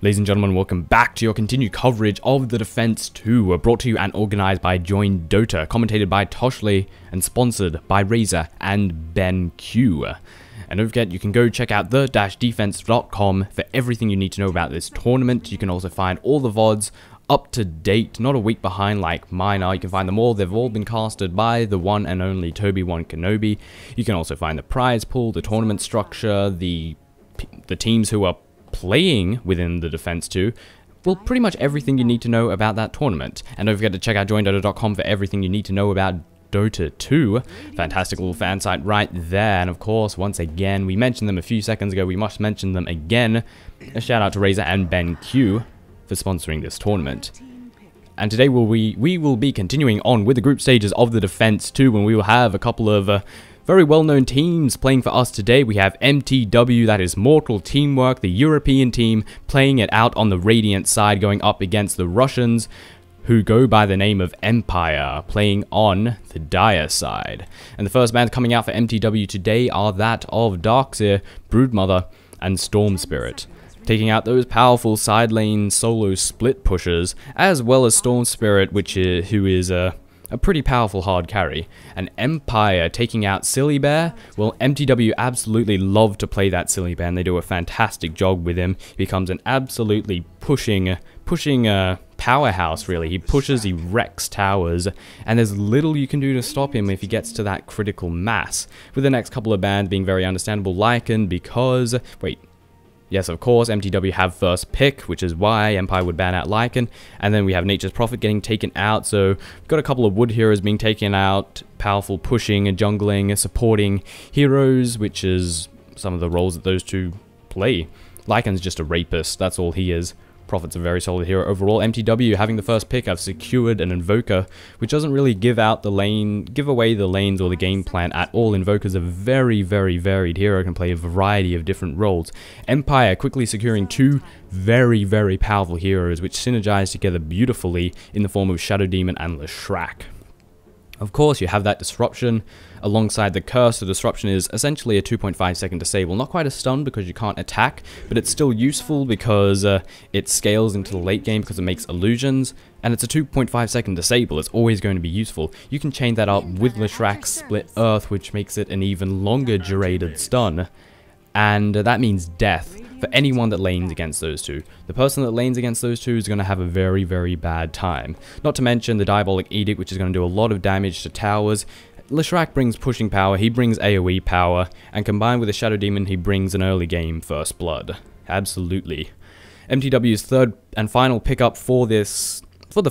Ladies and gentlemen, welcome back to your continued coverage of the Defense 2, brought to you and organized by joinDOTA, commentated by Toshley, and sponsored by Razor and BenQ. And don't forget, you can go check out the-defense.com for everything you need to know about this tournament. You can also find all the VODs up to date, not a week behind like mine are. You can find them all. They've all been casted by the one and only Toby1 Kenobi. You can also find the prize pool, the tournament structure, the teams who are playing within the Defense 2, well, pretty much everything you need to know about that tournament. And don't forget to check out joinDOTA.com for everything you need to know about Dota 2. Fantastic little fan site right there. And of course, once again, we mentioned them a few seconds ago, we must mention them again. A shout out to Razor and BenQ for sponsoring this tournament. And today we will be continuing on with the group stages of the Defense 2, when we will have a couple of very well-known teams playing for us today. We have mTw, that is Mortal Teamwork, the European team, playing it out on the Radiant side, going up against the Russians, who go by the name of Empire, playing on the Dire side. And the first bands coming out for mTw today are that of Darkseer, Broodmother, and Storm Spirit, taking out those powerful side lane solo split pushers, as well as Storm Spirit, who is a pretty powerful hard carry. And Empire taking out Silly Bear. Well, mTw absolutely love to play that Silly Bear, and they do a fantastic job with him. He becomes an absolutely pushing powerhouse, really. He pushes, he wrecks towers, and there's little you can do to stop him if he gets to that critical mass. With the next couple of bans being very understandable, Lycan, because... wait. Yes, of course, mTw have first pick, which is why Empire would ban out Lycan. And then we have Nature's Prophet getting taken out, so we've got a couple of wood heroes being taken out, powerful pushing and jungling, supporting heroes, which is some of the roles that those two play. Lycan's just a rapist, that's all he is. Prophet's a very solid hero overall. mTw having the first pick, I've secured an Invoker, which doesn't really give away the lanes or the game plan at all. Invoker's a very, very varied hero, can play a variety of different roles. Empire quickly securing two very, very powerful heroes, which synergize together beautifully in the form of Shadow Demon and Leshrac. Of course, you have that disruption alongside the curse. The disruption is essentially a 2.5 second disable. Not quite a stun because you can't attack, but it's still useful because it scales into the late game because it makes illusions, and it's a 2.5 second disable. It's always going to be useful. You can chain that up with Leshrac's Split Earth, which makes it an even longer durated stun, and that means death for anyone that lanes against those two. The person that lanes against those two is going to have a very, very bad time. Not to mention the Diabolic Edict, which is going to do a lot of damage to towers. Leshrac brings pushing power, he brings AoE power, and combined with the Shadow Demon, he brings an early game first blood. Absolutely. mTw's third and final pickup for the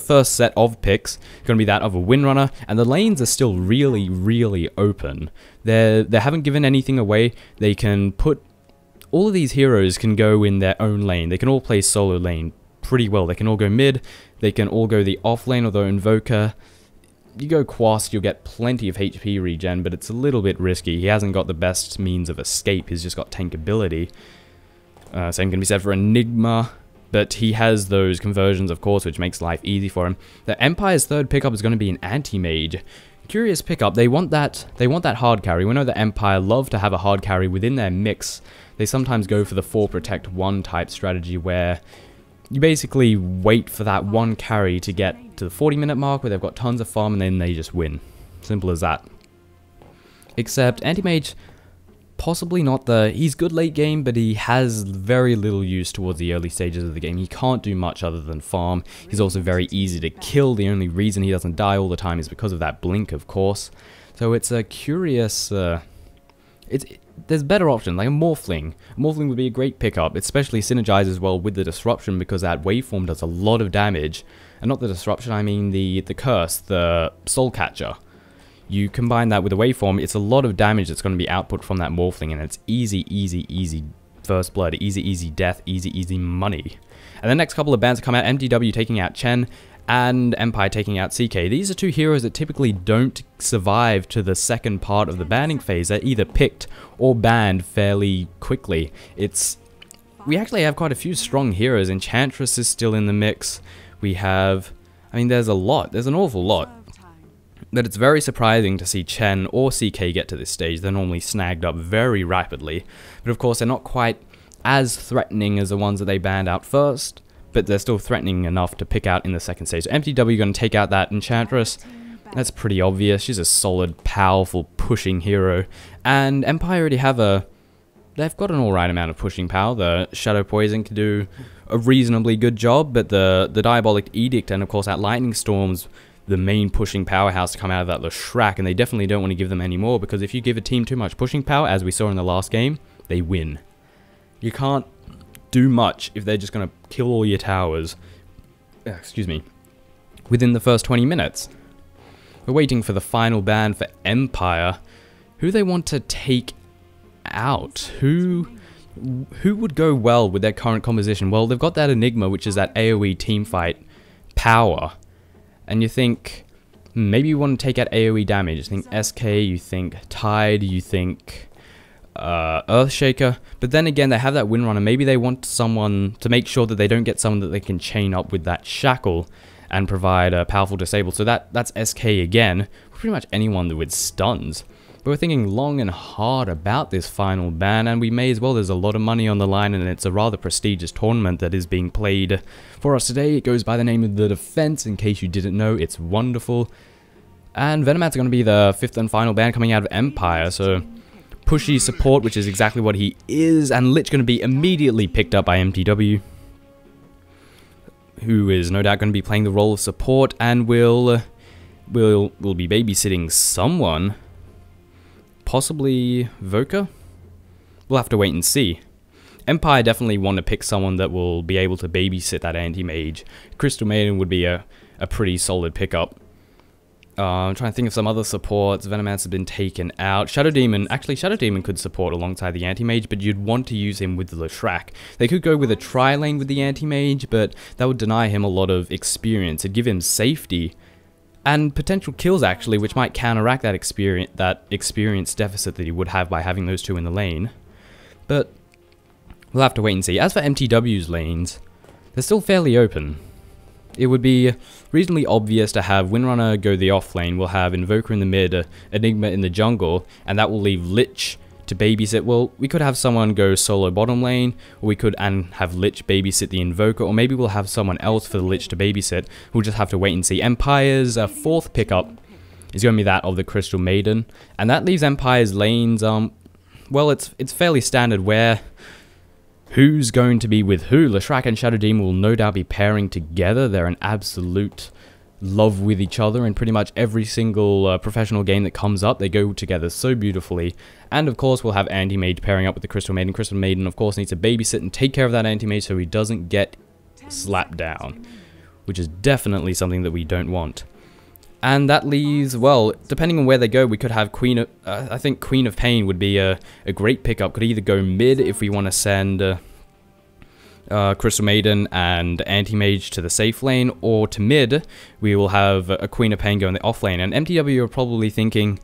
first set of picks is going to be that of a Windrunner, and the lanes are still really, really open. They haven't given anything away. They can put... all of these heroes can go in their own lane. They can all play solo lane pretty well. They can all go mid. They can all go the off lane, although Invoker... you go Quast, you'll get plenty of HP regen, but it's a little bit risky. He hasn't got the best means of escape. He's just got tank ability. Same can be said for Enigma, but he has those conversions, of course, which makes life easy for him. The Empire's third pickup is going to be an anti-mage. Curious pickup. They want that hard carry. We know that Empire love to have a hard carry within their mix. They sometimes go for the 4 protect 1 type strategy, where you basically wait for that one carry to get to the 40-minute mark where they've got tons of farm and then they just win. Simple as that. Except anti-mage, possibly not he's good late game, but he has very little use towards the early stages of the game. He can't do much other than farm. He's also very easy to kill. The only reason he doesn't die all the time is because of that blink, of course. So it's a curious... there's better options, like a Morphling. A Morphling would be a great pickup, especially synergizes well with the Disruption, because that waveform does a lot of damage. And not the Disruption, I mean the Curse, the Soul Catcher. You combine that with the waveform, it's a lot of damage that's going to be output from that Morphling, and it's easy, easy, easy first blood, easy, easy death, easy, easy money. And the next couple of bans come out, mTw taking out Chen, and Empire taking out CK. These are two heroes that typically don't survive to the second part of the banning phase. They're either picked or banned fairly quickly. We actually have quite a few strong heroes. Enchantress is still in the mix. We have... I mean, there's a lot. There's an awful lot. But it's very surprising to see Chen or CK get to this stage. They're normally snagged up very rapidly. But of course, they're not quite as threatening as the ones that they banned out first, but they're still threatening enough to pick out in the second stage. So mTw going to take out that Enchantress. That's pretty obvious. She's a solid, powerful, pushing hero. And Empire already have they've got an alright amount of pushing power. The Shadow Poison can do a reasonably good job, but the Diabolic Edict and of course that Lightning Storm's the main pushing powerhouse to come out of that Leshrac, and they definitely don't want to give them any more, because if you give a team too much pushing power, as we saw in the last game, they win. You can't do much if they're just going to kill all your towers, within the first 20 minutes. We're waiting for the final ban for Empire. Who they want to take out? Who would go well with their current composition? Well, they've got that Enigma, which is that AoE teamfight power. And you think, maybe you want to take out AoE damage. You think SK, you think Tide, you think Earthshaker. But then again, they have that Windrunner. Maybe they want someone to make sure that they don't get someone that they can chain up with that Shackle and provide a powerful disable. So that's SK again. Pretty much anyone with stuns. But we're thinking long and hard about this final ban, and we may as well. There's a lot of money on the line, and it's a rather prestigious tournament that is being played for us today. It goes by the name of the Defense, in case you didn't know. It's wonderful. And Venomat's going to be the 5th and final ban coming out of Empire, so pushy support, which is exactly what he is, and Lich going to be immediately picked up by mTw, who is no doubt going to be playing the role of support, and will be babysitting someone. Possibly Voka? We'll have to wait and see. Empire definitely want to pick someone that will be able to babysit that anti-mage. Crystal Maiden would be a pretty solid pickup. I'm trying to think of some other supports. Venomancer has been taken out. Shadow Demon, actually Shadow Demon could support alongside the anti-mage, but you'd want to use him with the Leshrac. They could go with a tri-lane with the anti-mage, but that would deny him a lot of experience. It'd give him safety and potential kills, actually, which might counteract that experience deficit that he would have by having those two in the lane. But we'll have to wait and see. As for mTw's lanes, they're still fairly open. It would be reasonably obvious to have Windrunner go the off lane. We'll have Invoker in the mid, Enigma in the jungle, and that will leave Lich to babysit. Well, we could have someone go solo bottom lane, or we could have Lich babysit the Invoker, or maybe we'll have someone else for the Lich to babysit. We'll just have to wait and see. Empire's 4th pickup is going to be that of the Crystal Maiden, and that leaves Empire's lanes, well, it's fairly standard where who's going to be with who. Leshrac and Shadow Demon will no doubt be pairing together. They're an absolute love with each other in pretty much every single professional game that comes up. They go together so beautifully. And of course we'll have Anti-Mage pairing up with the Crystal Maiden. Crystal Maiden of course needs to babysit and take care of that Anti-Mage so he doesn't get slapped down, which is definitely something that we don't want. And that leaves, well, depending on where they go, we could have Queen of, I think Queen of Pain would be a great pickup. Could either go mid if we want to send Crystal Maiden and Anti-Mage to the safe lane, or to mid, we will have a Queen of Pain go in the off lane. And mTw are probably thinking,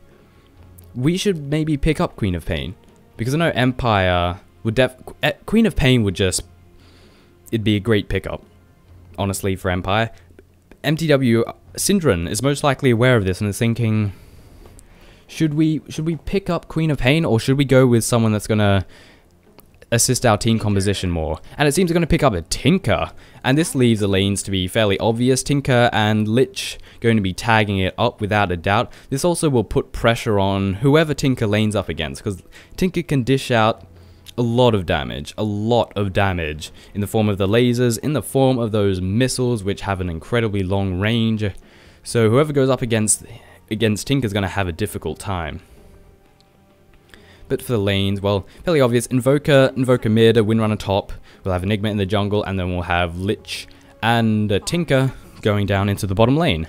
we should maybe pick up Queen of Pain, because I know Empire would Queen of Pain would just, it'd be a great pickup, honestly, for Empire. mTw, Syndron is most likely aware of this and is thinking, should we pick up Queen of Pain, or should we go with someone that's going to assist our team composition more? And it seems they're going to pick up a Tinker, and this leaves the lanes to be fairly obvious. Tinker and Lich going to be tagging it up without a doubt. This also will put pressure on whoever Tinker lanes up against, because Tinker can dish out a lot of damage in the form of the lasers, in the form of those missiles which have an incredibly long range. So whoever goes up against Tinker is going to have a difficult time. But for the lanes, well, fairly obvious. Invoker mid, Windrunner top. We'll have Enigma in the jungle, and then we'll have Lich and Tinker going down into the bottom lane.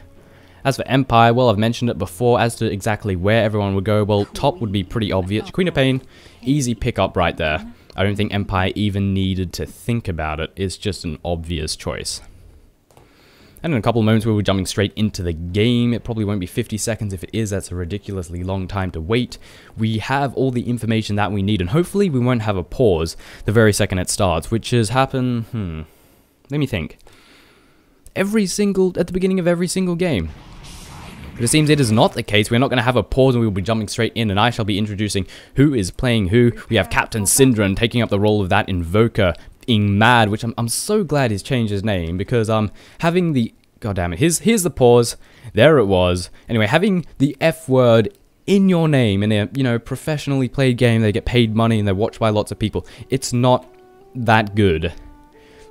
As for Empire, well, I've mentioned it before as to exactly where everyone would go. Well, top would be pretty obvious. Queen of Pain, easy pickup right there. I don't think Empire even needed to think about it. It's just an obvious choice. And in a couple of moments, we'll be jumping straight into the game. It probably won't be 50 seconds. If it is, that's a ridiculously long time to wait. We have all the information that we need, and hopefully we won't have a pause the very second it starts, which has happened, let me think. At the beginning of every single game. But it seems it is not the case. We're not going to have a pause and we will be jumping straight in, and I shall be introducing who is playing who. We have Captain Syndron taking up the role of that Invoker, being mad, which I'm so glad he's changed his name, because having the... God damn it. Here's the pause. There it was. Anyway, having the F word in your name in a, you know, professionally played game, they get paid money and they're watched by lots of people. It's not that good.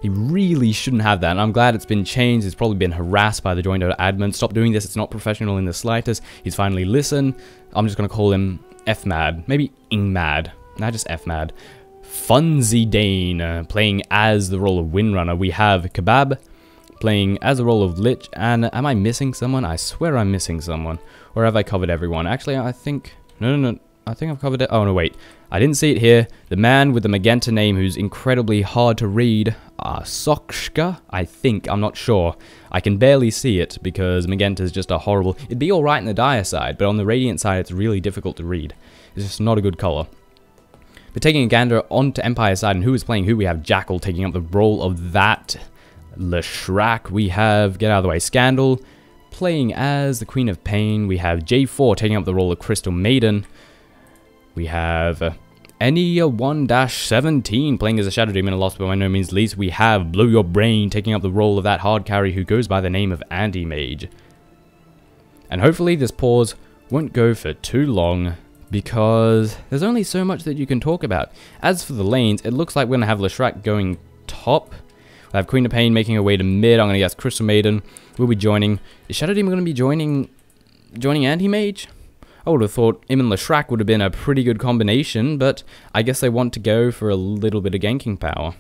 He really shouldn't have that, and I'm glad it's been changed. He's probably been harassed by the joinDOTA admin. Stop doing this, it's not professional in the slightest. He's finally listened. I'm just going to call him F-Mad. Maybe Ing-Mad. Nah, just F-Mad. Funzy Dane, playing as the role of Windrunner. We have Kebab playing as the role of Lich, and am I missing someone? I swear I'm missing someone. Or have I covered everyone? Actually, I think... No. I think I've covered it. Oh, no, wait. I didn't see it here. The man with the magenta name who's incredibly hard to read. Sokshka, I think. I'm not sure. I can barely see it because magenta is just a horrible... It'd be alright in the dire side, but on the radiant side, it's really difficult to read. It's just not a good color. But taking a gander onto Empire side and who is playing who, we have Jackal taking up the role of that Leshrac. We have, get out of the way, Scandal playing as the Queen of Pain. We have J4 taking up the role of Crystal Maiden. We have Enya 1-17 playing as a Shadow Demon, and last but by no means least, we have Blow Your Brain taking up the role of that hard carry who goes by the name of Anti-Mage. And hopefully this pause won't go for too long, because there's only so much that you can talk about. As for the lanes, it looks like we're going to have Leshrac going top. We'll have Queen of Pain making her way to mid. I'm going to guess Crystal Maiden will be joining. Is Shadow Demon going to be joining Anti-Mage? I would have thought him and Leshrac would have been a pretty good combination, but I guess they want to go for a little bit of ganking power.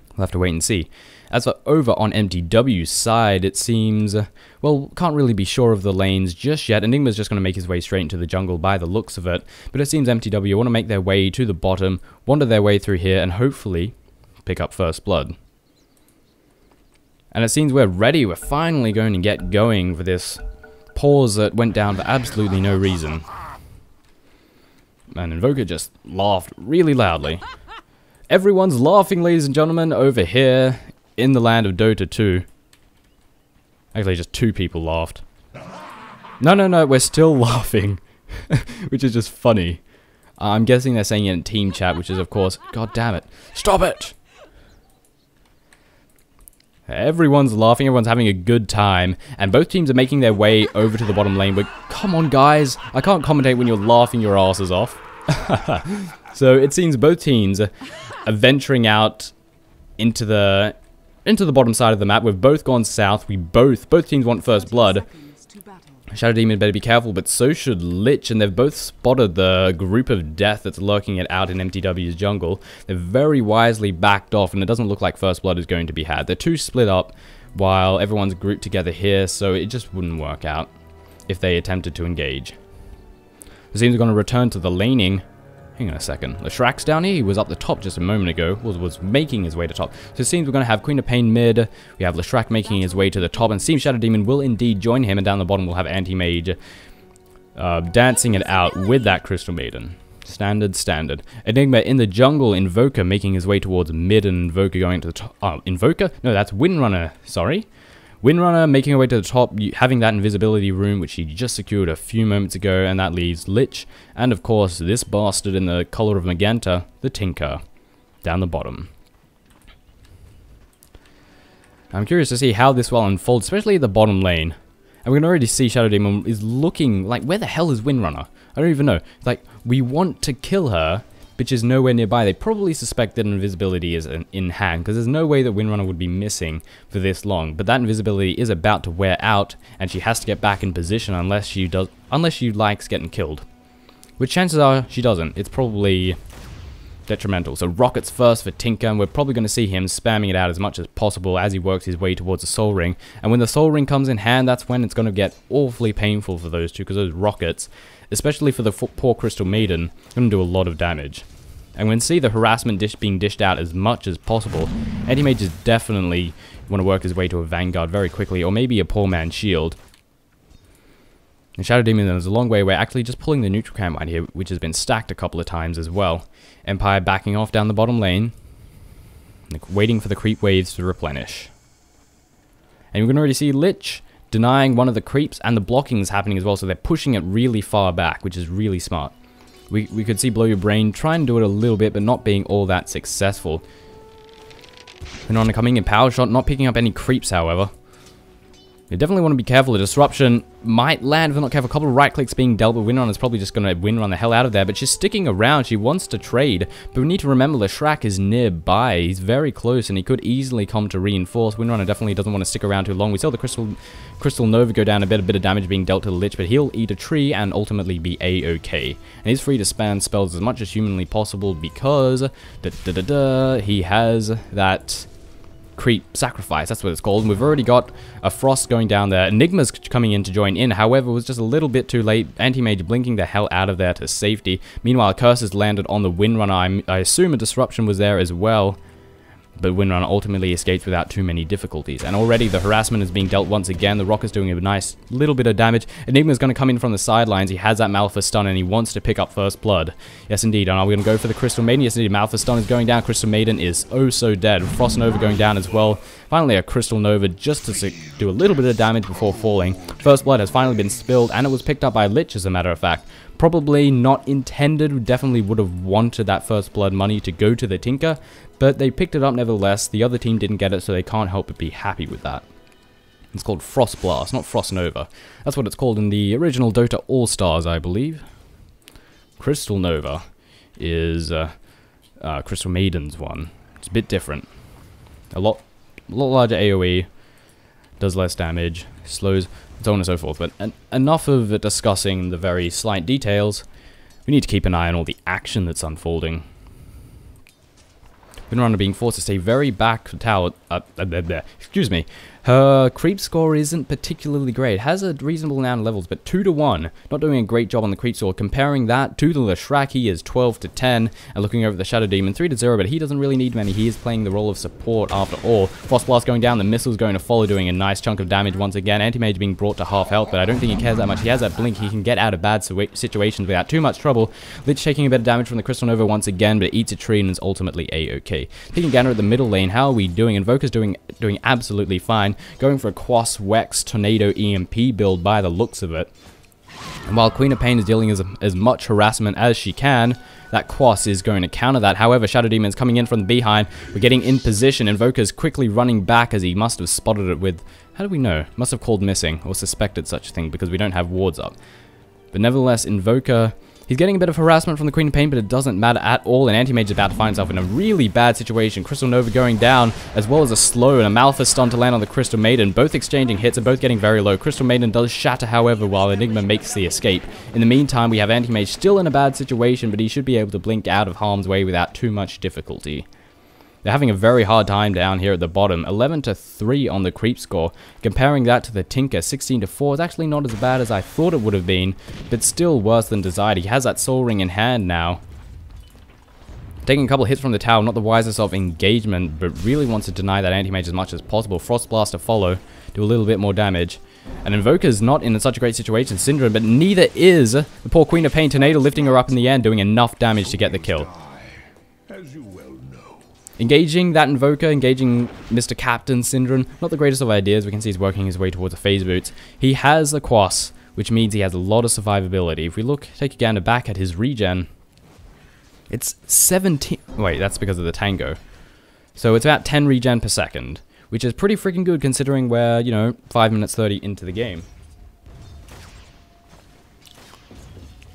We'll have to wait and see. As for over on mTw's side, it seems, well, can't really be sure of the lanes just yet. Enigma's just going to make his way straight into the jungle by the looks of it, but it seems mTw want to make their way to the bottom, wander their way through here, and hopefully pick up first blood. And it seems we're ready. We're finally going to get going for this pause that went down for absolutely no reason. And Invoker just laughed really loudly. Everyone's laughing, ladies and gentlemen, over here in the land of Dota 2. Actually, just 2 people laughed. No, we're still laughing. Which is just funny. I'm guessing they're saying it in team chat, which is, of course, God damn it. Stop it! Everyone's laughing, everyone's having a good time, and both teams are making their way over to the bottom lane, but come on guys, I can't commentate when you're laughing your asses off. So it seems both teams are venturing out into the bottom side of the map. We've both gone south, both teams want first blood. Shadow Demon better be careful, but so should Lich, and they've both spotted the group of death that's lurking it out in mTw's jungle. They've very wisely backed off, and it doesn't look like first blood is going to be had. They're too split up while everyone's grouped together here, so it just wouldn't work out if they attempted to engage. It seems we're going to return to the laning. Hang on a second. Leshrac's down here. He was up the top just a moment ago. Was making his way to top. So it seems we're going to have Queen of Pain mid. We have Leshrac making his way to the top. And it seems Shadow Demon will indeed join him. And down the bottom we'll have Anti-Mage dancing it out with that Crystal Maiden. Standard. Enigma in the jungle. Invoker making his way towards mid. And Invoker going to the top. Oh, Invoker? No, that's Windrunner. Sorry. Windrunner making her way to the top, having that invisibility rune, which she just secured a few moments ago, and that leaves Lich, and of course, this bastard in the color of magenta, the Tinker, down the bottom. I'm curious to see how this will unfold, especially the bottom lane. And we can already see Shadow Demon is looking like, where the hell is Windrunner? I don't even know. Like, we want to kill her, but she's nowhere nearby. They probably suspect that invisibility is in hand, because there's no way that Windrunner would be missing for this long. But that invisibility is about to wear out, and she has to get back in position unless she likes getting killed. Which chances are she doesn't. It's probably detrimental. So rockets first for Tinker, and we're probably going to see him spamming it out as much as possible as he works his way towards the Soul Ring. And when the Soul Ring comes in hand, that's when it's going to get awfully painful for those two, because those rockets, especially for the poor Crystal Maiden, are going to do a lot of damage. And when see the harassment being dished out as much as possible, Anti-Mage is definitely want to work his way to a Vanguard very quickly, or maybe a poor man's shield. And Shadow Demon is a long way away, actually just pulling the neutral camp right here, which has been stacked a couple of times as well. Empire backing off down the bottom lane, waiting for the creep waves to replenish. And we can already see Lich denying one of the creeps, and the blocking is happening as well, so they're pushing it really far back, which is really smart. We could see Blow Your Brain try and do it a little bit, but not being all that successful. Winrunner coming in power shot, not picking up any creeps, however. You definitely want to be careful. The disruption might land if they're not careful. A couple of right clicks being dealt, but Winrunner's probably just going to Winrun the hell out of there. But she's sticking around. She wants to trade. But we need to remember the Shrek is nearby. He's very close, and he could easily come to reinforce. Winrunner definitely doesn't want to stick around too long. We saw the Crystal Nova go down a bit of damage being dealt to the Lich, but he'll eat a tree and ultimately be A-okay. And he's free to spam spells as much as humanly possible because he has that creep sacrifice, that's what it's called, and we've already got a Frost going down there. Enigma's coming in to join in, however, it was just a little bit too late. Anti-Mage blinking the hell out of there to safety. Meanwhile, Curses landed on the Windrunner. I assume a disruption was there as well, but Windrunner ultimately escapes without too many difficulties. And already the harassment is being dealt once again. The Rock is doing a nice little bit of damage. Enigma's going to come in from the sidelines. He has that Malphite stun and he wants to pick up first blood. Yes, indeed. And are we going to go for the Crystal Maiden? Yes, indeed. Malphite stun is going down. Crystal Maiden is oh so dead. Frost Nova going down as well. Finally, a Crystal Nova just to do a little bit of damage before falling. First blood has finally been spilled, and it was picked up by Lich, as a matter of fact. Probably not intended. We definitely would have wanted that first blood money to go to the Tinker, but they picked it up nevertheless. The other team didn't get it, so they can't help but be happy with that. It's called Frost Blast, not Frost Nova. That's what it's called in the original Dota All-Stars, I believe. Crystal Nova is Crystal Maiden's one. It's a bit different. A lot larger AoE, does less damage, slows, so on and so forth. But enough of discussing the very slight details. We need to keep an eye on all the action that's unfolding. Winrunner being forced to stay very back to tower. Excuse me. Her creep score isn't particularly great. It has a reasonable amount of levels, but 2-1. Not doing a great job on the creep score. Comparing that to the Leshrac, he is 12-10. And looking over the Shadow Demon, 3-0, but he doesn't really need many. He is playing the role of support after all. Frost Blast going down, the missile's going to follow, doing a nice chunk of damage once again. Anti-Mage being brought to half health, but I don't think he cares that much. He has that blink. He can get out of bad situations without too much trouble. Lich taking a bit of damage from the Crystal Nova once again, but it eats a tree and is ultimately A-okay. Taking Ganner at the middle lane, how are we doing? Invoker's doing absolutely fine. Going for a Quas, Wex, Tornado, EMP build by the looks of it. And while Queen of Pain is dealing as much harassment as she can, that Quas is going to counter that. However, Shadow Demon's coming in from the behind. We're getting in position. Invoker's quickly running back as he must have spotted it with... How do we know? Must have called missing or suspected such a thing because we don't have wards up. But nevertheless, Invoker... He's getting a bit of harassment from the Queen of Pain, but it doesn't matter at all, and Anti-Mage is about to find himself in a really bad situation. Crystal Nova going down, as well as a slow and a Malphite stun to land on the Crystal Maiden. Both exchanging hits and both getting very low. Crystal Maiden does shatter, however, while Enigma makes the escape. In the meantime, we have Anti-Mage still in a bad situation, but he should be able to blink out of harm's way without too much difficulty. They're having a very hard time down here at the bottom. 11-3 on the creep score. Comparing that to the Tinker, 16-4 is actually not as bad as I thought it would have been, but still worse than desired. He has that Soul Ring in hand now. Taking a couple hits from the tower, not the wisest of engagement, but really wants to deny that Anti-Mage as much as possible. Frost Blast to follow, do a little bit more damage. And Invoker's not in such a great situation, Syndrome, but neither is the poor Queen of Pain. Tornado lifting her up in the end, doing enough damage to get the kill. Engaging that Invoker, engaging Mr. Captain Syndrome, not the greatest of ideas. We can see he's working his way towards the phase boots. He has a Quas, which means he has a lot of survivability. If we look, take a gander back at his regen, it's 17... Wait, that's because of the Tango. So it's about 10 regen per second, which is pretty freaking good considering we're, you know, 5 minutes 30 into the game.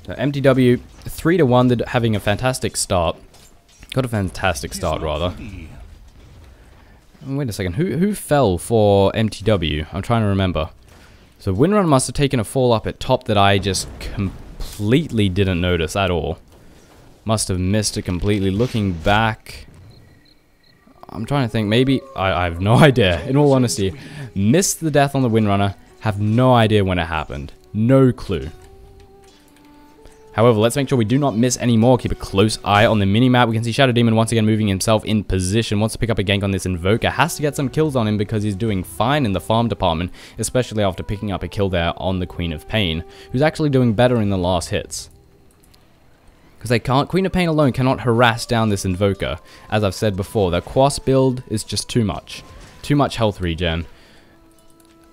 So mTw, 3-1, they're having a fantastic start. Got a fantastic start, rather. Wait a second, who fell for mTw? I'm trying to remember. So Winrunner must have taken a fall up at top that I just completely didn't notice at all. Must have missed it completely. Looking back, I'm trying to think, maybe... I have no idea, in all honesty. Missed the death on the Windrunner, have no idea when it happened. No clue. However, let's make sure we do not miss any more. Keep a close eye on the minimap. We can see Shadow Demon once again moving himself in position. Wants to pick up a gank on this Invoker. Has to get some kills on him because he's doing fine in the farm department, especially after picking up a kill there on the Queen of Pain, who's actually doing better in the last hits. Because they can't, Queen of Pain alone cannot harass down this Invoker. As I've said before, their Quas build is just too much. Too much health regen.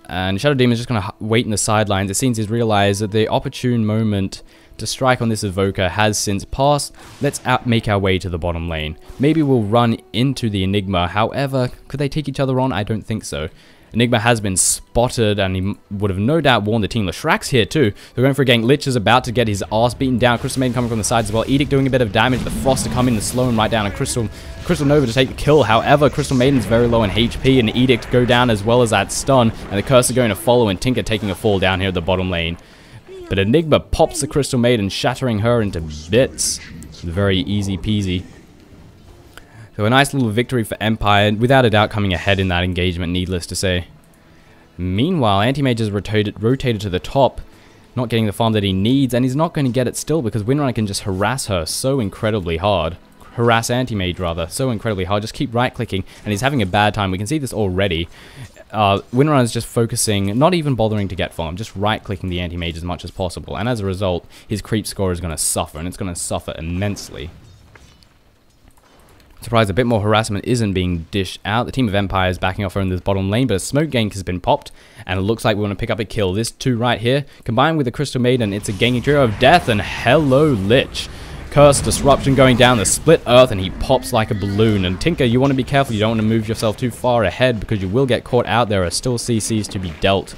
And Shadow Demon's just going to wait in the sidelines. It seems he's realized that the opportune moment to strike on this Evoker has since passed. Let's make our way to the bottom lane. Maybe we'll run into the Enigma. However, could they take each other on? I don't think so. Enigma has been spotted, and he would have no doubt warned the team. Leshrack's here too. They're going for a gank. Lich is about to get his ass beaten down. Crystal Maiden coming from the sides as well. Edict doing a bit of damage. The Frost to come in and slow him right down. And Crystal Nova to take the kill. However, Crystal Maiden's very low in HP, and Edict go down as well as that stun. And the Curse are going to follow, and Tinker taking a fall down here at the bottom lane. But Enigma pops the Crystal Maiden, shattering her into bits. Very easy peasy. So a nice little victory for Empire, without a doubt coming ahead in that engagement, needless to say. Meanwhile, Anti-Mage has rotated to the top, not getting the farm that he needs, and he's not going to get it still because Windrunner can just harass her so incredibly hard. Harass Anti-Mage, rather, so incredibly hard. Just keep right-clicking, and he's having a bad time. We can see this already. Windrunner is just focusing, not even bothering to get farm, just right-clicking the Anti-Mage as much as possible, and as a result, his creep score is going to suffer, and it's going to suffer immensely. Surprised a bit more harassment isn't being dished out. The team of Empire is backing off in this bottom lane, but a smoke gank has been popped, and it looks like we want to pick up a kill. This 2 right here, combined with the Crystal Maiden, it's a ganking trio of death, and hello Lich. Curse, Disruption going down, the Split Earth, and he pops like a balloon. And Tinker, you want to be careful, you don't want to move yourself too far ahead, because you will get caught out. There are still CCs to be dealt.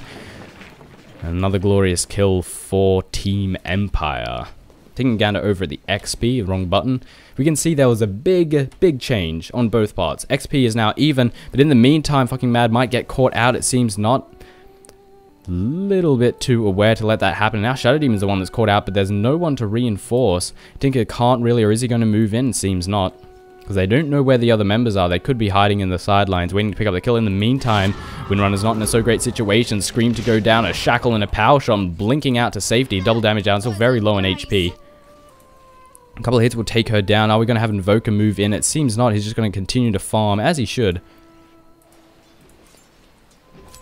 Another glorious kill for Team Empire. Taking Gander over at the XP, wrong button. We can see there was a big change on both parts. XP is now even, but in the meantime, fucking Mad might get caught out. It seems not. Little bit too aware to let that happen. Now Shadow Demon's the one that's caught out, but there's no one to reinforce. Tinker can't really, or is he going to move in? Seems not. Because they don't know where the other members are. They could be hiding in the sidelines, waiting to pick up the kill. In the meantime, Windrunner's not in a so great situation. Scream to go down, a shackle and a power shot, blinking out to safety. Double damage down, still very low in HP. A couple of hits will take her down. Are we going to have Invoker move in? It seems not. He's just going to continue to farm, as he should.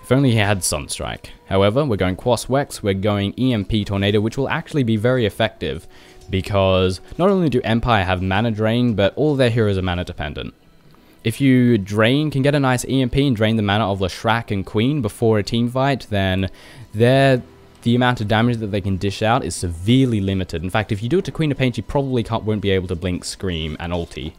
If only he had Sunstrike. However, we're going Quas Wex, we're going EMP Tornado, which will actually be very effective. Because not only do Empire have mana drain, but all their heroes are mana dependent. If you can get a nice EMP and drain the mana of Leshrack and Queen before a team fight, then the amount of damage that they can dish out is severely limited. In fact, if you do it to Queen of Pain, she probably won't be able to blink, Scream, and ulti.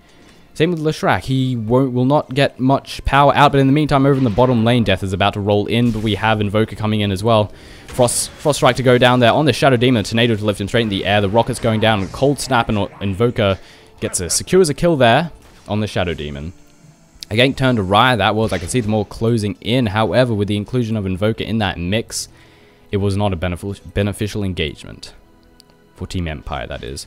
Same with Leshrack, he will not get much power out, but in the meantime, over in the bottom lane, Death is about to roll in, but we have Invoker coming in as well. Frost Strike to go down there on the Shadow Demon, Tornado to lift him straight in the air, the Rocket's going down, and Cold Snap, and Invoker secures a kill there on the Shadow Demon. A gank turned to Riot, that was, I can see them all closing in. However, with the inclusion of Invoker in that mix, it was not a beneficial engagement. For Team Empire, that is.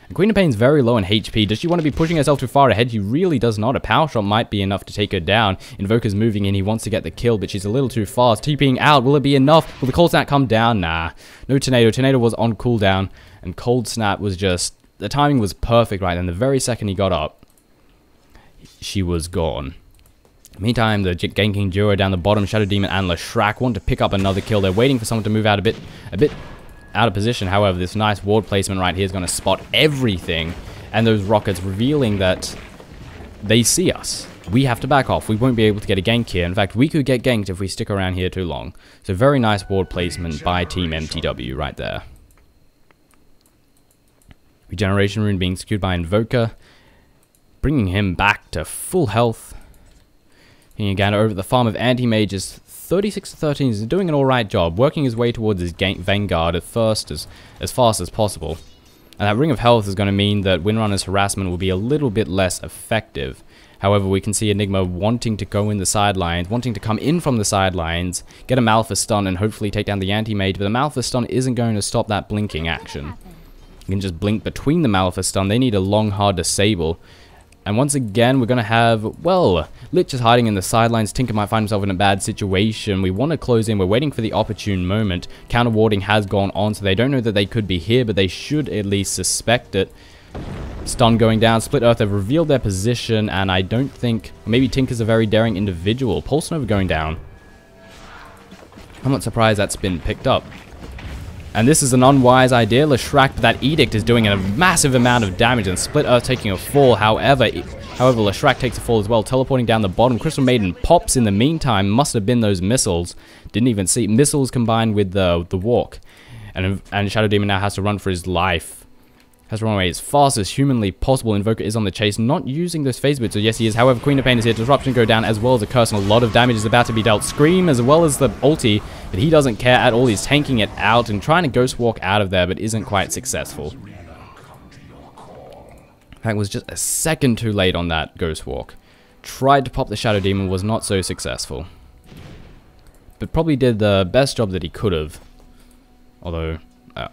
And Queen of Pain's very low in HP. Does she want to be pushing herself too far ahead? She really does not. A power shot might be enough to take her down. Invoker's moving in. He wants to get the kill, but she's a little too fast. TPing out. Will it be enough? Will the Cold Snap come down? Nah. No Tornado. Tornado was on cooldown. And Cold Snap was just... The timing was perfect right then. The very second he got up, she was gone. Meantime, the ganking duo down the bottom, Shadow Demon and Leshrack want to pick up another kill. They're waiting for someone to move out a bit out of position. However, this nice ward placement right here is going to spot everything. And those rockets revealing that they see us. We have to back off. We won't be able to get a gank here. In fact, we could get ganked if we stick around here too long. So very nice ward placement by Team mTw right there. Regeneration rune being secured by Invoker. Bringing him back to full health. Again, over the farm of Anti-Mage is 36 to 13. He's doing an alright job, working his way towards his Vanguard as fast as possible. And that Ring of Health is going to mean that Windrunner's harassment will be a little bit less effective. However, we can see Enigma wanting to go in the sidelines, wanting to come in from the sidelines, get a Malphus stun, and hopefully take down the Anti-Mage. But the Malphus stun isn't going to stop that blinking action. You can just blink between the Malphus stun. They need a long, hard disable. And once again, we're going to have, well, Lich is hiding in the sidelines. Tinker might find himself in a bad situation. We want to close in. We're waiting for the opportune moment. Counter warding has gone on, so they don't know that they could be here, but they should at least suspect it. Stun going down. Split Earth have revealed their position, and I don't think... Maybe Tinker's a very daring individual. Pulse Nova going down. I'm not surprised that's been picked up. And this is an unwise idea, Leshrac, but that Edict is doing a massive amount of damage and Split Earth taking a fall. However, Leshrac takes a fall as well, teleporting down the bottom. Crystal Maiden pops in the meantime. Must have been those missiles. Didn't even see. Missiles combined with the walk. And Shadow Demon now has to run for his life. Has to run away as fast as humanly possible. Invoker is on the chase, not using those phase boots. So yes, he is. However, Queen of Pain is here. Disruption go down as well as a curse, and a lot of damage is about to be dealt. Scream as well as the ulti, but he doesn't care at all. He's tanking it out and trying to Ghost Walk out of there, but isn't quite successful. That was just a second too late on that Ghost Walk. Tried to pop the Shadow Demon, was not so successful. But probably did the best job that he could have. Although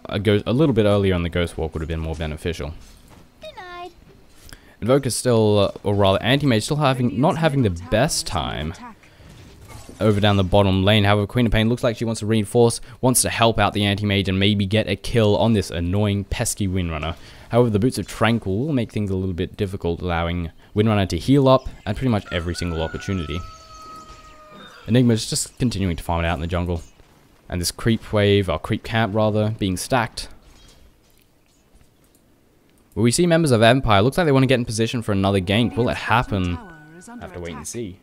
a little bit earlier on the Ghost Walk would have been more beneficial. Denied. Invoker's still, or rather Anti-Mage still not having the best time over down the bottom lane. However, Queen of Pain looks like she wants to reinforce, wants to help out the Anti-Mage and maybe get a kill on this annoying, pesky Windrunner. However, the Boots of Tranquil will make things a little bit difficult, allowing Windrunner to heal up at pretty much every single opportunity. Enigma's just continuing to farm it out in the jungle. And this creep wave, or creep camp rather, being stacked. Well, we see members of Empire. Looks like they want to get in position for another gank. Will it happen? Have to wait and see.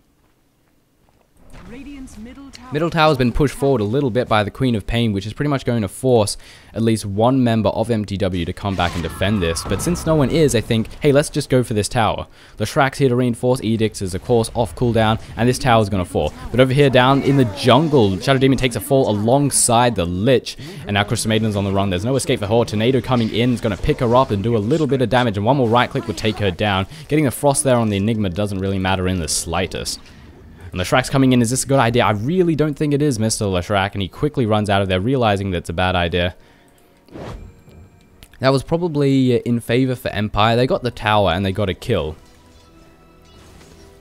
Middle tower's been pushed forward a little bit by the Queen of Pain, which is pretty much going to force at least one member of mTw to come back and defend this. But since no one is, I think, hey, let's just go for this tower. Leshrac's here to reinforce. Edicts is, of course, off cooldown, and this tower's going to fall. But over here, down in the jungle, Shadow Demon takes a fall alongside the Lich, and now Crystal Maiden's on the run. There's no escape for her. Tornado coming in is going to pick her up and do a little bit of damage, and one more right click would take her down. Getting the frost there on the Enigma doesn't really matter in the slightest. And Leshrac's coming in. Is this a good idea? I really don't think it is, Mr. Leshrac, and he quickly runs out of there, realizing that it's a bad idea. That was probably in favor for Empire. They got the tower, and they got a kill.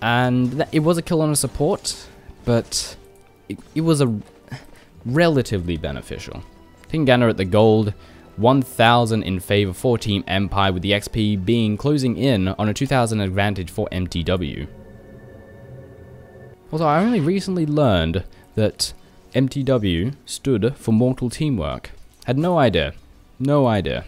And it was a kill on a support, but it was a relatively beneficial. Tingana at the gold, 1,000 in favor for Team Empire, with the XP being closing in on a 2,000 advantage for mTw. Also, I only recently learned that mTw stood for Mortal Teamwork. Had no idea. No idea.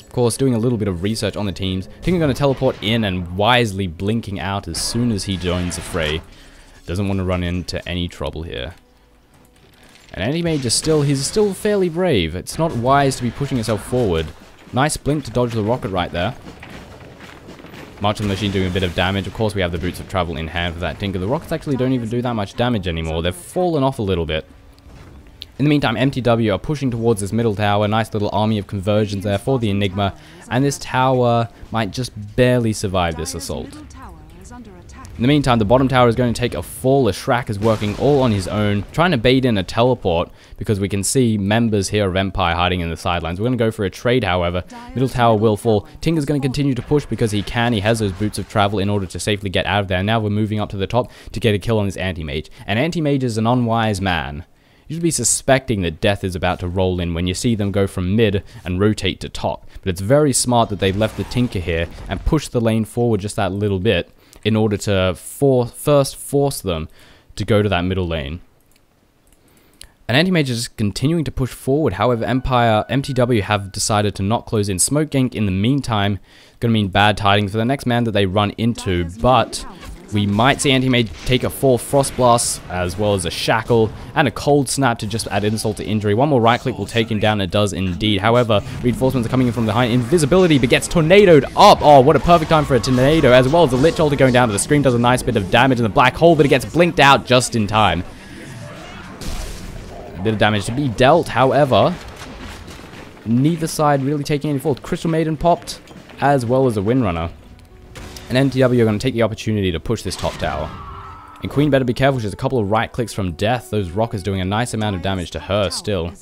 Of course, doing a little bit of research on the teams. Tinker going to teleport in and wisely blinking out as soon as he joins the fray. Doesn't want to run into any trouble here. And Anti-Mage is he's still fairly brave. It's not wise to be pushing himself forward. Nice blink to dodge the rocket right there. March on the Machine doing a bit of damage. Of course, we have the Boots of Travel in hand for that Tinker. The rockets actually don't even do that much damage anymore. They've fallen off a little bit. In the meantime, mTw are pushing towards this middle tower. Nice little army of conversions there for the Enigma. And this tower might just barely survive this assault. In the meantime, the bottom tower is going to take a fall. Leshrac is working all on his own, trying to bait in a teleport, because we can see members here of Empire hiding in the sidelines. We're going to go for a trade, however. Middle tower will fall. Tinker's going to continue to push because he can. He has those Boots of Travel in order to safely get out of there. Now we're moving up to the top to get a kill on this Anti-Mage. And Anti-Mage is an unwise man. You should be suspecting that death is about to roll in when you see them go from mid and rotate to top. But it's very smart that they left the Tinker here and pushed the lane forward just that little bit, in order to first force them to go to that middle lane. And Anti-Mage is just continuing to push forward. However, mTw have decided to not close in. Smoke gank in the meantime going to mean bad tidings for the next man that they run into, but we might see Anti-Mage take a full Frost Blast, as well as a Shackle, and a Cold Snap to just add insult to injury. One more right click will take him down, it does indeed. However, reinforcements are coming in from behind. Invisibility begets tornadoed up. Oh, what a perfect time for a tornado, as well as the Lich Ulti going down, but the Scream does a nice bit of damage in the black hole, but it gets blinked out just in time. A bit of damage to be dealt, however, neither side really taking any fault. Crystal Maiden popped, as well as a Windrunner. And mTw are going to take the opportunity to push this top tower. And Queen better be careful, she's a couple of right clicks from death. Those rockets doing a nice amount of damage to her still.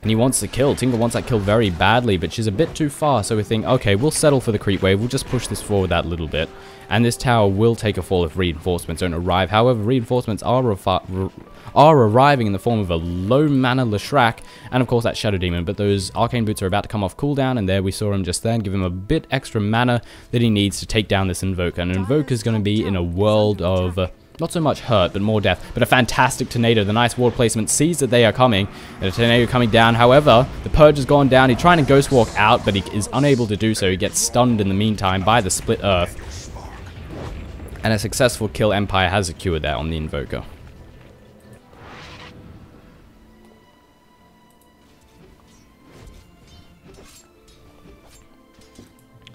And he wants the kill. Tinker wants that kill very badly, but she's a bit too far, so we think, okay, we'll settle for the creep wave. We'll just push this forward that little bit. And this tower will take a fall if reinforcements don't arrive. However, reinforcements are arriving in the form of a low mana Leshrac, and of course that Shadow Demon, but those Arcane Boots are about to come off cooldown, and there we saw him just then, give him a bit extra mana that he needs to take down this Invoker. And Invoker is going to be in a world of Not so much hurt, but more death. But a fantastic tornado. The nice ward placement sees that they are coming. And a tornado coming down. However, the Purge has gone down. He's trying to Ghost Walk out, but he is unable to do so. He gets stunned in the meantime by the Split Earth. And a successful kill Empire has secured that on the Invoker.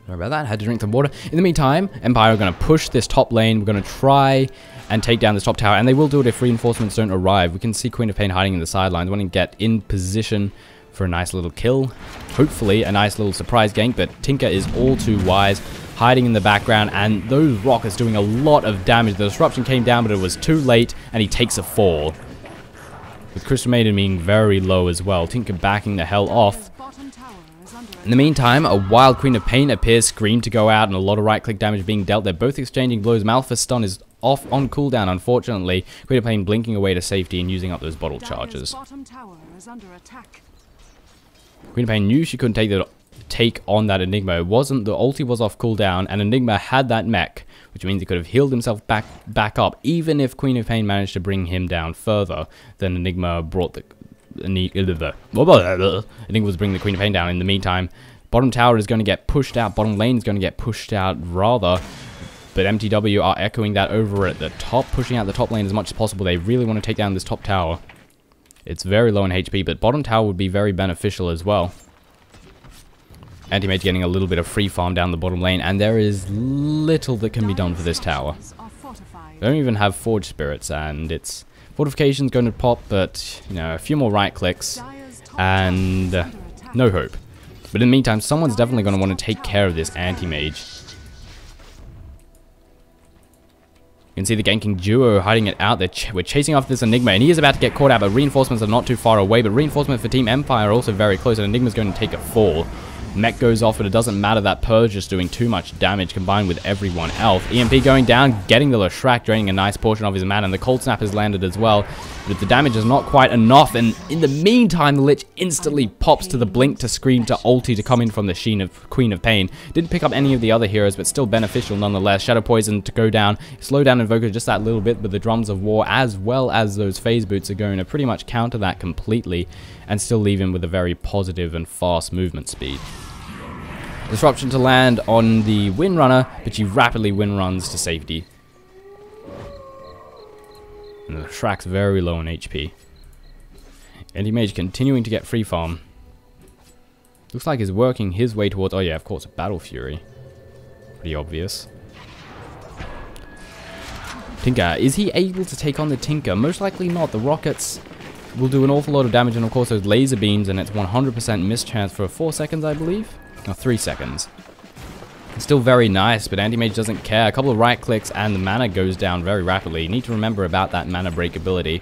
Sorry about that, had to drink some water. In the meantime, Empire are going to push this top lane. We're going to try and take down this top tower, and they will do it if reinforcements don't arrive. We can see Queen of Pain hiding in the sidelines, wanting to get in position for a nice little kill. Hopefully, a nice little surprise gank, but Tinker is all too wise, hiding in the background, and those rockets doing a lot of damage. The disruption came down, but it was too late, and he takes a fall. With Crystal Maiden being very low as well. Tinker backing the hell off. In the meantime, a wild Queen of Pain appears, Scream to go out, and a lot of right-click damage being dealt. They're both exchanging blows. Malphus stun is off on cooldown, unfortunately. Queen of Pain blinking away to safety and using up those bottle charges. Queen of Pain knew she couldn't take on that Enigma. It wasn't, the ulti was off cooldown, and Enigma had that mech, which means he could have healed himself back up, even if Queen of Pain managed to bring him down further than Enigma brought the... Enigma was bringing the Queen of Pain down. In the meantime, bottom tower is going to get pushed out. Bottom lane is going to get pushed out rather. But mTw are echoing that over at the top, pushing out the top lane as much as possible. They really want to take down this top tower. It's very low in HP, but bottom tower would be very beneficial as well. Anti-Mage getting a little bit of free farm down the bottom lane, and there is little that can be done for this tower. They don't even have Forge Spirits, and it's... Fortification's going to pop, but, you know, a few more right clicks, and no hope. But in the meantime, someone's definitely going to want to take care of this anti-mage. You can see the ganking duo hiding it out. We're chasing after this Enigma, and he is about to get caught out, but reinforcements are not too far away. But reinforcements for Team Empire are also very close, and Enigma's going to take a fall. Mech goes off, but it doesn't matter. That Purge is doing too much damage combined with everyone else. EMP going down, getting the Leshrac, draining a nice portion of his mana, and the Cold Snap has landed as well. But the damage is not quite enough, and in the meantime, the Lich instantly pops to the blink to scream to ulti to come in from the sheen of Queen of Pain. Didn't pick up any of the other heroes, but still beneficial nonetheless. Shadow Poison to go down, slow down Invoker just that little bit, but the Drums of War as well as those Phase Boots are going to pretty much counter that completely, and still leave him with a very positive and fast movement speed. Disruption to land on the Windrunner, but she rapidly windruns to safety. And the Shrac's very low on HP. Anti-Mage continuing to get free farm. Looks like he's working his way towards... Oh yeah, of course, Battle Fury. Pretty obvious. Tinker. Is he able to take on the Tinker? Most likely not. The rockets will do an awful lot of damage, and of course those laser beams, and it's 100% mischance for 4 seconds, I believe. No, 3 seconds. It's still very nice, but Anti-Mage doesn't care. A couple of right clicks and the mana goes down very rapidly. You need to remember about that mana break ability.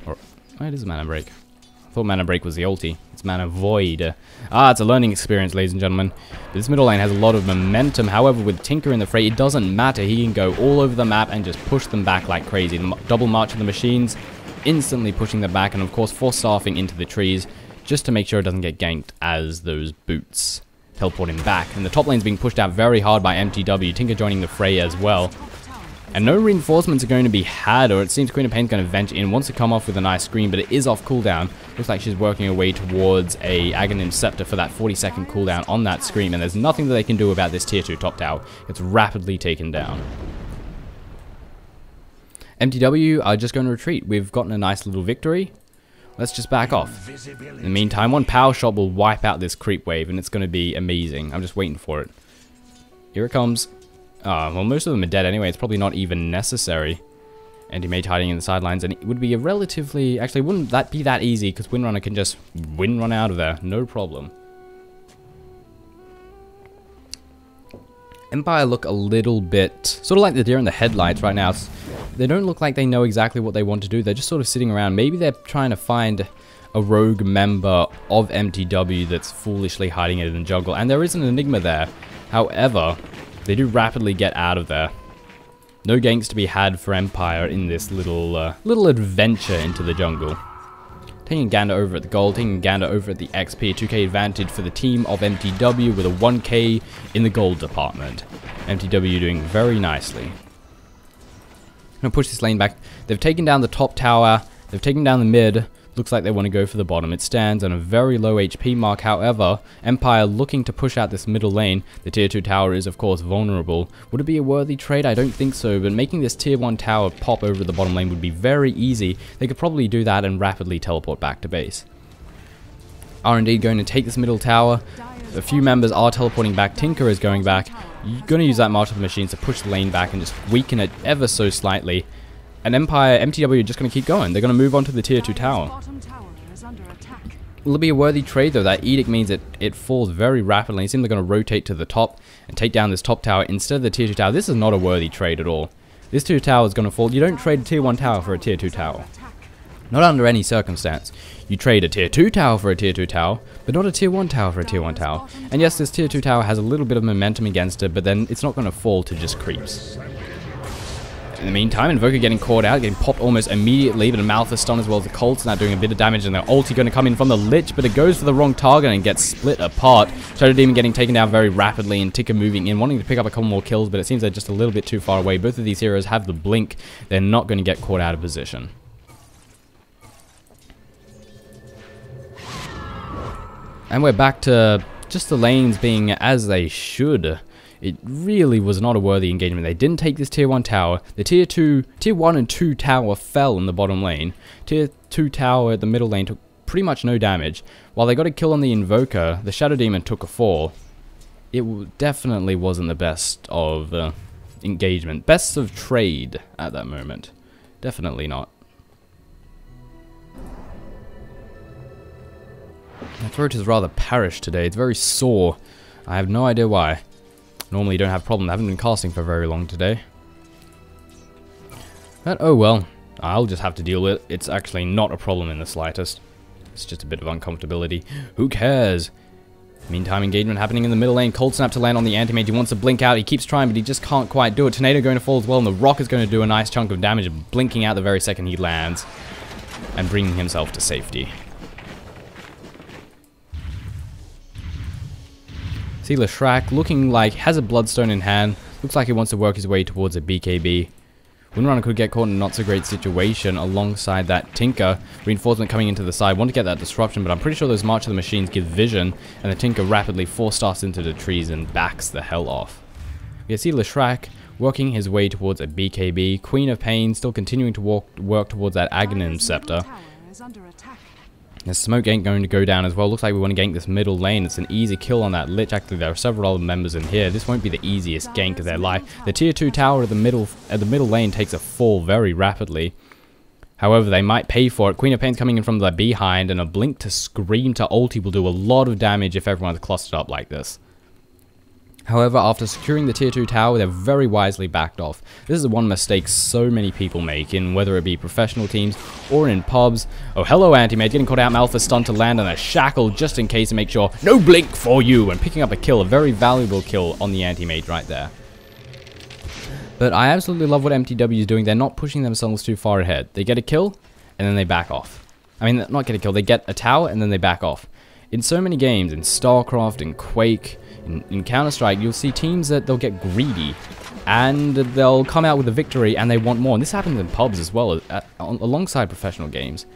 Or, oh, it is a mana break. I thought mana break was the ulti. It's mana void. It's a learning experience, ladies and gentlemen. But this middle lane has a lot of momentum. However, with Tinker in the fray, it doesn't matter. He can go all over the map and just push them back like crazy. The double march of the machines, instantly pushing them back, and of course force staffing into the trees, just to make sure it doesn't get ganked as those boots teleport him back. And the top lane's being pushed out very hard by mTw. Tinker joining the fray as well. And no reinforcements are going to be had, or it seems Queen of Pain's going to venture in. Wants to come off with a nice screen, but it is off cooldown. Looks like she's working her way towards a Aghanim Scepter for that 40-second cooldown on that scream, and there's nothing that they can do about this tier 2 top tower. It's rapidly taken down. mTw are just going to retreat. We've gotten a nice little victory. Let's just back off. In the meantime, one power shot will wipe out this creep wave, and it's going to be amazing. I'm just waiting for it. Here it comes. Well, most of them are dead anyway. It's probably not even necessary. Anti-Mage hiding in the sidelines, and it would be a relatively... Actually, wouldn't that be that easy, because Windrunner can just windrun out of there. No problem. Empire look a little bit... Sort of like the deer in the headlights right now. They don't look like they know exactly what they want to do. They're just sort of sitting around. Maybe they're trying to find a rogue member of mTw that's foolishly hiding it in the jungle. And there is an Enigma there. However, they do rapidly get out of there. No ganks to be had for Empire in this little adventure into the jungle. Taking Gander over at the gold, taking Gander over at the XP. 2k advantage for the team of mTw with a 1k in the gold department. mTw doing very nicely. Gonna push this lane back. They've taken down the top tower. They've taken down the mid. Looks like they want to go for the bottom. It stands on a very low HP mark. However, Empire looking to push out this middle lane. The tier 2 tower is of course vulnerable. Would it be a worthy trade? I don't think so, but making this tier 1 tower pop over the bottom lane would be very easy. They could probably do that and rapidly teleport back to base. Are indeed going to take this middle tower. A few members are teleporting back. Tinker is going back. You're going to use that multiple machines to push the lane back and just weaken it ever so slightly. And Empire, mTw are just going to keep going. They're going to move on to the tier 2 tower. Will it be a worthy trade though? That edict means it falls very rapidly. It seems they're going to rotate to the top and take down this top tower instead of the tier 2 tower. This is not a worthy trade at all. This tier 2 tower is going to fall. You don't trade a tier 1 tower for a tier 2 tower. Not under any circumstance. You trade a tier 2 tower for a tier 2 tower, but not a tier 1 tower for a tier 1 tower. And yes, this tier 2 tower has a little bit of momentum against it, but then it's not going to fall to just creeps. In the meantime, Invoker getting caught out, getting popped almost immediately, but a Malphite stun as well as the Colts now doing a bit of damage, and the ulti going to come in from the Lich, but it goes for the wrong target and gets split apart. Shadow Demon getting taken down very rapidly, and Tinker moving in, wanting to pick up a couple more kills, but it seems they're just a little bit too far away. Both of these heroes have the blink. They're not going to get caught out of position. And we're back to just the lanes being as they should. It really was not a worthy engagement. They didn't take this tier 1 tower. The tier 1 and 2 tower fell in the bottom lane. Tier 2 tower at the middle lane took pretty much no damage. While they got a kill on the Invoker, the Shadow Demon took a fall. It definitely wasn't the best of engagement. Best of trade at that moment. Definitely not. My throat is rather parish today. It's very sore. I have no idea why. Normally you don't have a problem. I haven't been casting for very long today. But oh well. I'll just have to deal with it. It's actually not a problem in the slightest. It's just a bit of uncomfortability. Who cares? Meantime, engagement happening in the middle lane. Cold Snap to land on the anti-mage. He wants to blink out. He keeps trying, but he just can't quite do it. Tornado going to fall as well, and the Rock is going to do a nice chunk of damage, blinking out the very second he lands, and bringing himself to safety. See Leshrac looking like has a Bloodstone in hand. Looks like he wants to work his way towards a BKB. Windrunner could get caught in a not so great situation alongside that Tinker. Reinforcement coming into the side. Want to get that disruption, but I'm pretty sure those March of the Machines give vision, and the Tinker rapidly 4-stars into the trees and backs the hell off. We see Leshrac working his way towards a BKB. Queen of Pain still continuing to work towards that Aghanim Scepter. The smoke ain't going to go down as well. Looks like we want to gank this middle lane. It's an easy kill on that Lich. Actually, there are several other members in here. This won't be the easiest gank of their life. The tier 2 tower at the middle lane takes a fall very rapidly. However, they might pay for it. Queen of Pain's coming in from the behind, and a blink to scream to ulti will do a lot of damage if everyone's clustered up like this. However, after securing the tier 2 tower, they're very wisely backed off. This is one mistake so many people make, in whether it be professional teams or in pubs. Oh, hello, Anti-Mage, getting caught out. Malphite stun to land on a shackle just in case to make sure no blink for you, and picking up a kill, a very valuable kill on the Anti-Mage right there. But I absolutely love what mTw is doing. They're not pushing themselves too far ahead. They get a kill, and then they back off. I mean, not get a kill, they get a tower, and then they back off. In so many games, in StarCraft, in Quake, in Counter-Strike, you'll see teams that they'll get greedy and they'll come out with a victory and they want more. And this happens in pubs as well, alongside professional games.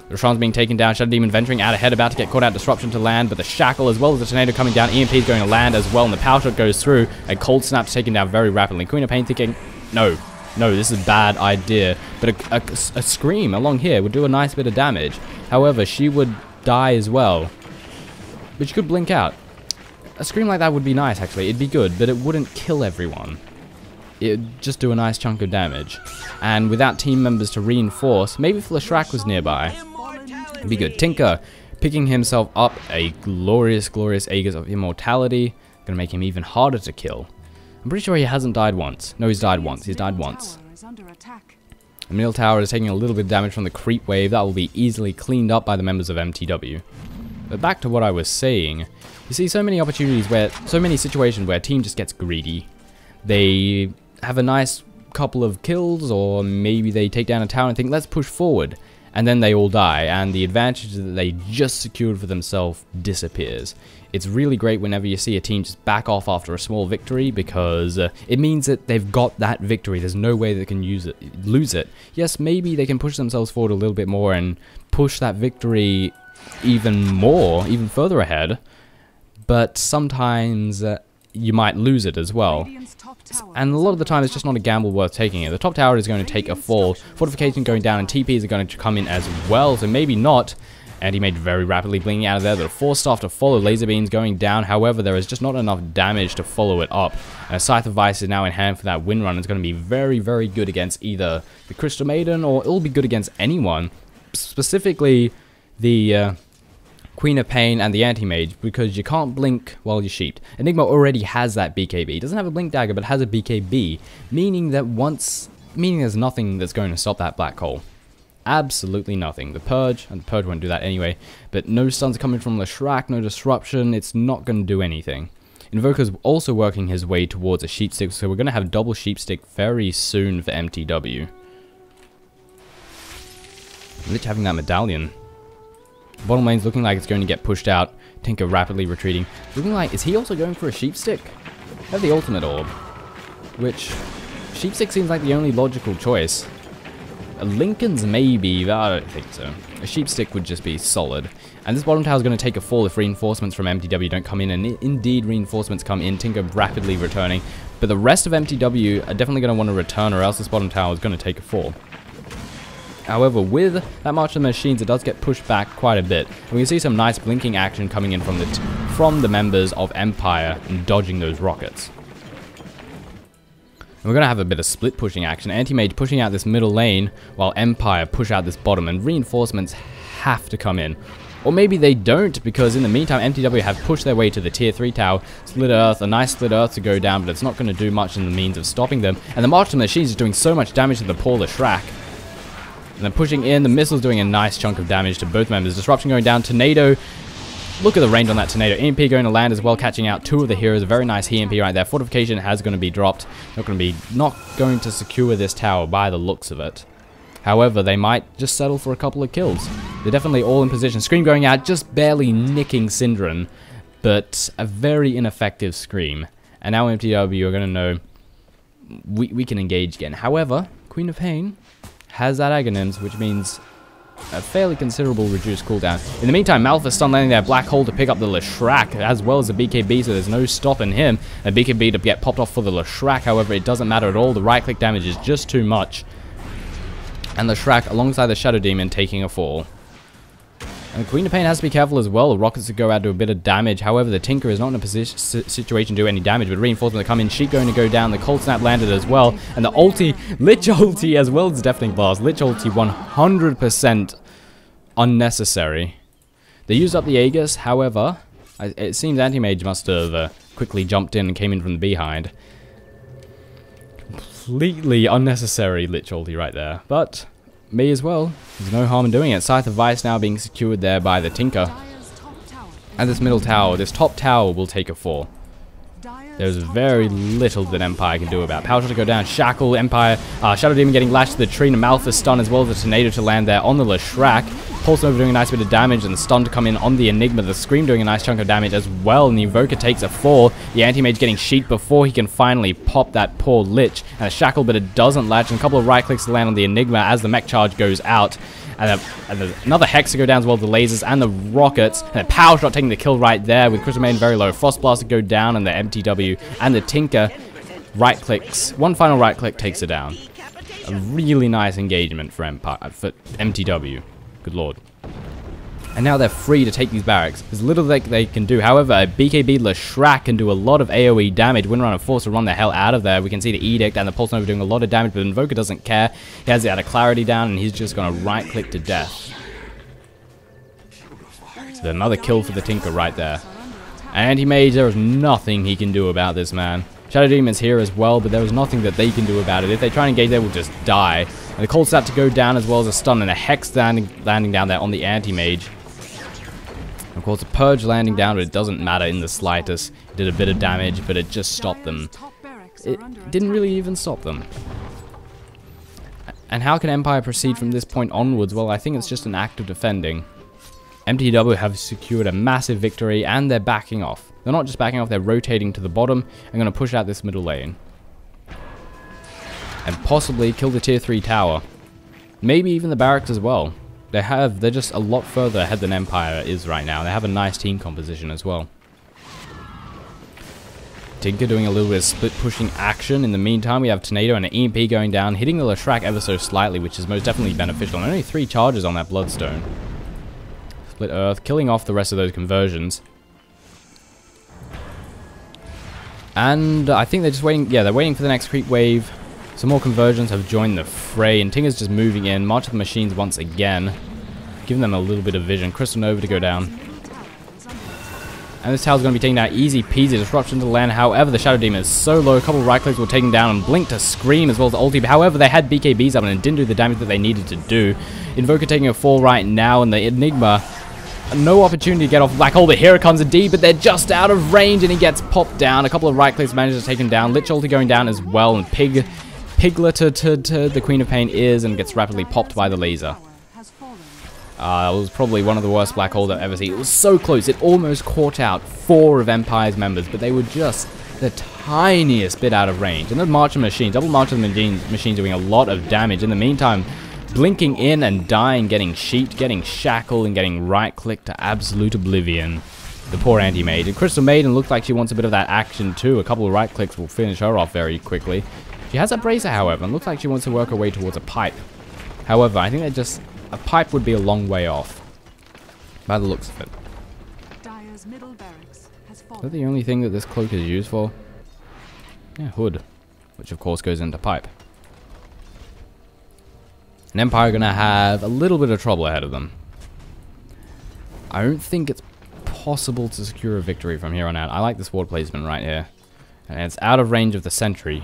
Roshan's being taken down, Shadow Demon venturing out ahead, about to get caught out, disruption to land, but the shackle as well as the tornado coming down, EMP is going to land as well, and the power shot goes through, and Cold Snap's taken down very rapidly. Queen of Pain thinking, no, this is a bad idea, but a scream along here would do a nice bit of damage. However, she would die as well, but she could blink out. A scream like that would be nice, actually. It'd be good, but it wouldn't kill everyone. It'd just do a nice chunk of damage. And without team members to reinforce, maybe if Leshrac was nearby, it'd be good. Tinker picking himself up a glorious, glorious Aegis of Immortality. Gonna make him even harder to kill. I'm pretty sure he hasn't died once. No, he's died once. He's died once. The middle tower is taking a little bit of damage from the creep wave. That will be easily cleaned up by the members of mTw. But back to what I was saying. You see so many opportunities where, so many situations where a team just gets greedy. They have a nice couple of kills, or maybe they take down a tower and think, let's push forward. and then they all die, and the advantage that they just secured for themselves disappears. It's really great whenever you see a team just back off after a small victory, because it means that they've got that victory. There's no way they can lose it. Yes, maybe they can push themselves forward a little bit more and push that victory even further ahead, but sometimes you might lose it as well. And a lot of the time it's just not a gamble worth taking it. The top tower is going to take a fall, fortification going down, and TPs are going to come in as well, so maybe not. Anti-mage very rapidly blinking out of there. The 4-staff to follow, laser beams going down. However, there is just not enough damage to follow it up. Scythe of Vice is now in hand for that wind run. It's going to be very, very good against either the Crystal Maiden, or it'll be good against anyone. Specifically the Queen of Pain and the Anti-Mage, because you can't blink while you're sheeped. Enigma already has that BKB. It doesn't have a blink dagger, but has a BKB, meaning there's nothing that's going to stop that black hole. Absolutely nothing. The Purge, and the Purge won't do that anyway, but no stuns coming from Leshrac, no disruption, it's not going to do anything. Invoker's also working his way towards a sheep stick, so we're going to have double sheep stick very soon for mTw. Lich having that medallion. Bottom lane's looking like it's going to get pushed out. Tinker rapidly retreating. Looking like, is he also going for a sheep stick? They have the ultimate orb, which sheep stick seems like the only logical choice. A Lincoln's maybe, but I don't think so. A sheep stick would just be solid. And this bottom tower is going to take a fall if reinforcements from mTw don't come in, and indeed reinforcements come in. Tinker rapidly returning, but the rest of mTw are definitely going to want to return, or else this bottom tower is going to take a fall. However, with that March of the Machines, it does get pushed back quite a bit. And we can see some nice blinking action coming in from the members of Empire and dodging those rockets. And we're going to have a bit of split pushing action. Anti-Mage pushing out this middle lane, while Empire push out this bottom, and reinforcements have to come in. Or maybe they don't, because in the meantime, mTw have pushed their way to the tier 3 tower. Split Earth, a nice Split Earth to go down, but it's not going to do much in the means of stopping them. And the March of the Machines is doing so much damage to the poor Leshrac. And then pushing in, the missile's doing a nice chunk of damage to both members. Disruption going down, Tornado. Look at the range on that Tornado. EMP going to land as well, catching out two of the heroes. A very nice EMP right there. Fortification has going to be dropped. Not going to secure this tower by the looks of it. However, they might just settle for a couple of kills. They're definitely all in position. Scream going out, just barely nicking Syndran, but a very ineffective Scream. And now mTw are going to know we can engage again. However, Queen of Pain has that Aghanims, which means a fairly considerable reduced cooldown. In the meantime, Malphus stun landing there, Black Hole to pick up the Leshrac, as well as the BKB, so there's no stopping him. A BKB to get popped off for the Leshrac, however, it doesn't matter at all. The right-click damage is just too much. And Leshrac, alongside the Shadow Demon, taking a fall. And Queen of Pain has to be careful as well. The rockets to go out do a bit of damage. However, the Tinker is not in a situation to do any damage, but reinforcement to come in. Sheep going to go down. The Cold Snap landed as well. And the ulti, Lich ulti, as well as Deafening Blast. Lich ulti 100% unnecessary. They used up the Aegis. However, it seems Anti-Mage must have quickly jumped in and came in from the behind. Completely unnecessary Lich ulti right there. But may as well. There's no harm in doing it. Scythe of Vice now being secured there by the Tinker. And this middle tower, this top tower will take a fall. There's very little that Empire can do about it. Power shot to go down, Shackle, Empire, Shadow Demon getting lashed to the tree, and Malphus stun as well as the Tornado to land there on the Leshrac. Pulse Nova doing a nice bit of damage, and the stun to come in on the Enigma. The Scream doing a nice chunk of damage as well, and the Invoker takes a fall. The Anti-Mage getting sheet before he can finally pop that poor Lich. And a Shackle, but it doesn't latch, and a couple of right clicks to land on the Enigma as the mech charge goes out. And another Hex to go down as well, the lasers and the rockets. And a Power Shot taking the kill right there with Crystal Maiden very low. Frost Blast to go down, and the mTw and the Tinker right clicks. One final right click takes it down. A really nice engagement for mTw. Good lord. And now they're free to take these barracks. There's little that they can do. However, a BKB Leshrac can do a lot of AoE damage. Windrunner forced to run the hell out of there. We can see the Edict and the Pulse Nova doing a lot of damage, but Invoker doesn't care. He has the out of clarity down, and he's just going to right-click to death. So another kill for the Tinker right there. And Anti-Mage, there is nothing he can do about this, man. Shadow Demon's here as well, but there is nothing that they can do about it. If they try and engage, they will just die. And the Cold Snap to go down as well as a stun, and a Hex landing down there on the Anti-Mage. Of course, a Purge landing down, but it doesn't matter in the slightest. It did a bit of damage, but it just stopped them. It didn't really even stop them. And how can Empire proceed from this point onwards? Well, I think it's just an act of defending. mTw have secured a massive victory, and they're backing off. They're not just backing off, they're rotating to the bottom and going to push out this middle lane. And possibly kill the tier 3 tower. Maybe even the barracks as well. They're just a lot further ahead than Empire is right now. They have a nice team composition as well. Tinker doing a little bit of split pushing action. In the meantime, we have Tornado and an EMP going down, hitting the Leshrac ever so slightly, which is most definitely beneficial. And only 3 charges on that Bloodstone. Split Earth, killing off the rest of those conversions. And I think they're just waiting, yeah, they're waiting for the next creep wave. Some more conversions have joined the fray, and Tinker's just moving in. March of the Machines once again, giving them a little bit of vision. Crystal Nova to go down. And this tower's going to be taking down easy peasy. Disruption to the land. However, the Shadow Demon is so low. A couple of right clicks will take him down, and Blink to Scream as well as ulti. However, they had BKBs up and it didn't do the damage that they needed to do. Invoker taking a fall right now, and the Enigma, no opportunity to get off Black Hole, but here it comes indeed, but they're just out of range, and he gets popped down. A couple of right clicks manage to take him down. Lich ulti going down as well, and Piglet to the Queen of Pain is, and gets rapidly popped by the laser. It was probably one of the worst Black Holes I've ever seen. It was so close. It almost caught out 4 of Empire's members, but they were just the tiniest bit out of range. And the March of Machines, double March of the Machines doing a lot of damage. In the meantime, blinking in and dying, getting sheeped, getting shackled, and getting right-clicked to absolute oblivion. The poor anti-mage. And Crystal Maiden looked like she wants a bit of that action too. A couple of right-clicks will finish her off very quickly. She has a bracer, however, and looks like she wants to work her way towards a pipe. However, I think that just... a pipe would be a long way off, by the looks of it. Is that the only thing that this cloak is used for? Yeah, hood. Which of course goes into pipe. And Empire are going to have a little bit of trouble ahead of them. I don't think it's possible to secure a victory from here on out. I like this ward placement right here. And it's out of range of the sentry.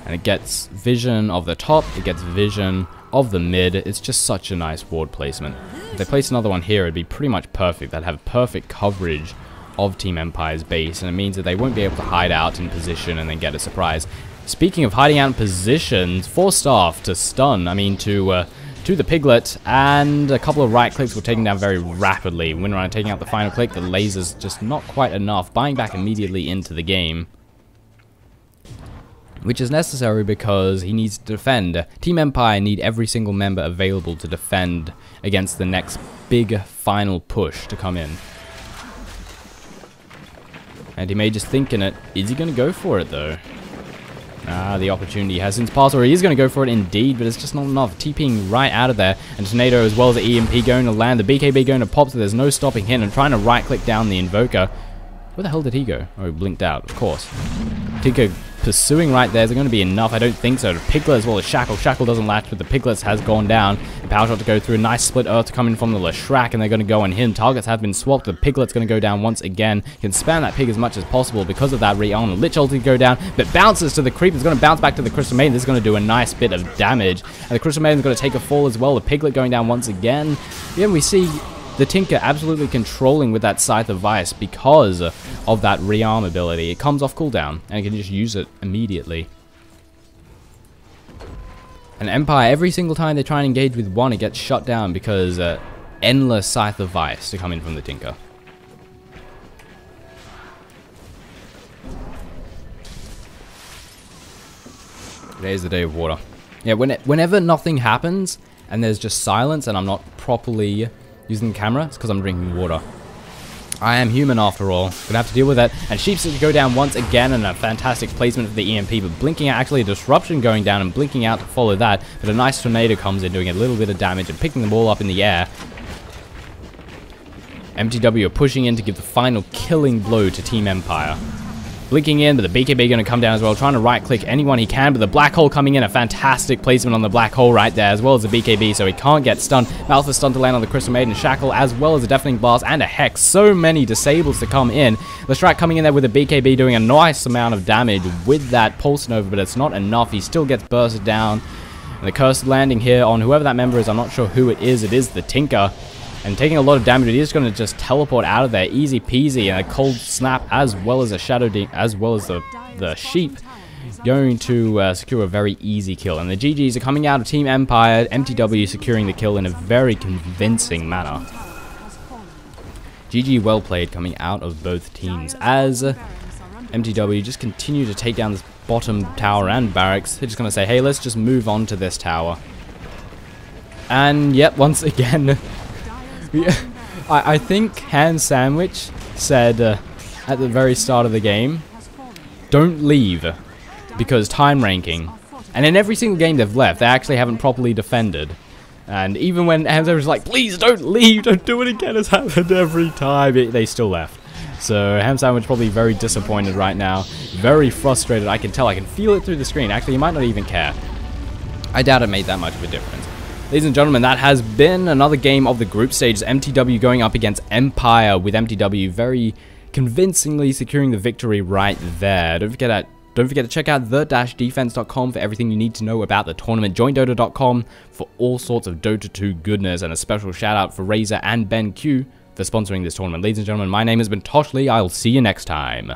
And it gets vision of the top, it gets vision of the mid. It's just such a nice ward placement. If they place another one here, it'd be pretty much perfect. They'd have perfect coverage of Team Empire's base, and it means that they won't be able to hide out in position and then get a surprise. Speaking of hiding out in positions, 4 staff to stun, to the Piglet, and a couple of right clicks will take him down very rapidly. Windrunner taking out the final click, the laser's just not quite enough, buying back immediately into the game. Which is necessary because he needs to defend. Team Empire need every single member available to defend against the next big final push to come in. And he may just thinking it. Is he going to go for it though? The opportunity has since passed, or he is going to go for it indeed, but it's just not enough. TPing right out of there, and Tornado as well as the EMP going to land, the BKB going to pop, so there's no stopping him, and trying to right click down the Invoker. Where the hell did he go? Oh, he blinked out, of course. Tinker pursuing right there. Is it going to be enough? I don't think so. The Piglet as well as Shackle. Shackle doesn't latch, but the Piglets has gone down. The Power Shot to go through. A nice split Earth to come in from the Leshrac, and they're going to go on him. Targets have been swapped. The Piglet's going to go down once again. You can spam that Pig as much as possible because of that rearm. The Lich ulti to go down, but bounces to the Creep. It's going to bounce back to the Crystal Maiden. This is going to do a nice bit of damage. And the Crystal Maiden's going to take a fall as well. The Piglet going down once again. Yeah, we see the Tinker absolutely controlling with that Scythe of Vice because of that rearm ability. It comes off cooldown, and you can just use it immediately. And Empire, every single time they try and engage with one, it gets shut down because endless Scythe of Vice to come in from the Tinker. Today's the day of water. Yeah, whenever nothing happens, and there's just silence, and I'm not properly using the camera, it's because I'm drinking water. I am human after all. Gonna have to deal with that. And Sheep's to go down once again, and a fantastic placement for the EMP, but blinking out, actually a disruption going down and blinking out to follow that. But a nice tornado comes in, doing a little bit of damage and picking the ball up in the air. mTw are pushing in to give the final killing blow to Team Empire. Blinking in, but the BKB going to come down as well, trying to right-click anyone he can, but the Black Hole coming in, a fantastic placement on the Black Hole right there, as well as the BKB, so he can't get stunned. Malthus stun to land on the Crystal Maiden, Shackle, as well as a Deafening Blast and a Hex. So many disables to come in. Leshrac coming in there with a BKB, doing a nice amount of damage with that Pulse Nova, but it's not enough. He still gets bursted down. And the Cursed landing here on whoever that member is, I'm not sure who it is. It is the Tinker. And taking a lot of damage, it is going to just teleport out of there, easy peasy, and a cold snap, as well as a shadow, as well as the sheep. going to secure a very easy kill. And the GGs are coming out of Team Empire, mTw securing the kill in a very convincing manner. GG well played coming out of both teams as mTw just continue to take down this bottom tower and barracks. They're just going to say, hey, let's just move on to this tower. And yep, once again, I think Ham Sandwich said at the very start of the game, don't leave, because time ranking. And in every single game they've left, they actually haven't properly defended. And even when Ham Sandwich was like, please don't leave, don't do it again, it's happened every time, they still left. So Ham Sandwich probably very disappointed right now, very frustrated. I can tell, I can feel it through the screen. Actually, he might not even care. I doubt it made that much of a difference. Ladies and gentlemen, that has been another game of the group stages. mTw going up against Empire, with mTw very convincingly securing the victory right there. Don't forget to check out the-defense.com for everything you need to know about the tournament. joinDOTA.com for all sorts of Dota 2 goodness, and a special shout out for Razor and Ben Q for sponsoring this tournament. Ladies and gentlemen, my name has been Toshley. I'll see you next time.